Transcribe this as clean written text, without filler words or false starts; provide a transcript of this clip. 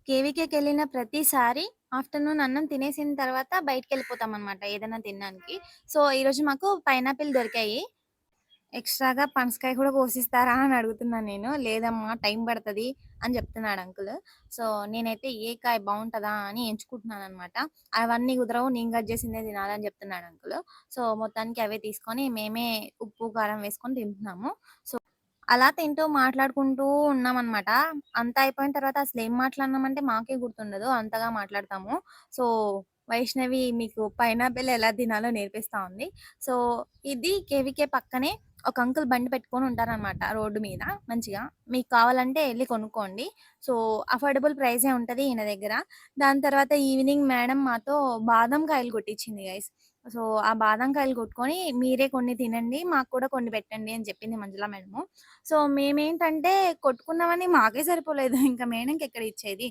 కేవీకేకెళ్ళిన ప్రతిసారి ఆఫ్టర్‌నూన్ అన్నం తినేసిన తర్వాత బయటికెళ్ళిపోతామనమాట ఏదైనా తినడానికి. సో, ఈరోజు మాకు పైనాపిల్ దొరికాయి. ఎక్స్‌ట్రాగా పనసకాయ కూడా కోసిస్తారా అని అడుగుతున్నాను నేను. లేదమ్మా టైం పడతది అని చెప్తున్నాడు అంకుల్. సో, నేనైతే ఏ కాయ బావుంటదా అని ఎంచుకుంటున్నాననమాట. అవన్నీ కుదరవు నేను కట్ చేసిందే తినాలని చెప్తున్నాడు అంకుల్. సో, మొత్తానికి అవే తీసుకొని మేమే ఉప్పు, కారం వేసుకొని తింటున్నాము. సో, అలా తింటూ మాట్లాడుకుంటూ ఉన్నామనమాట. అంతా అయిపోయిన తర్వాత అసలేం మాట్లాడినామంటే మాకే గుర్తుండదు. అంతగా మాట్లాడతాము. సో, వైష్ణవి మీకు పైనాపిల్ ఎలా తినాలో నేర్పిస్తా ఉంది. సో, ఇది కేవీకే పక్కనే ఒక అంకుల్ బండి పెట్టుకొని ఉంటారనమాట రోడ్డు మీద మంచిగా. మీకు కావాలంటే ఎళ్లి కొనుక్కోండి. సో, అఫోర్డబుల్ ప్రైజే ఉంటది ఈయన దగ్గర. దాని తర్వాత ఈవినింగ్ మేడం మాతో బాదం కాయలు కొట్టిచ్చింది గైస్. సో, ఆ బాదం కాయలు కొట్టుకొని మీరే కొన్ని తినండి. మాకు కూడా కొన్ని పెట్టండి అని చెప్పింది మంజుల మేడము. సో, మేమేంటంటే కొట్టుకున్నవన్నీ మాకే సరిపోలేదు. ఇంక మేడంకెక్కడ ఇచ్చేది.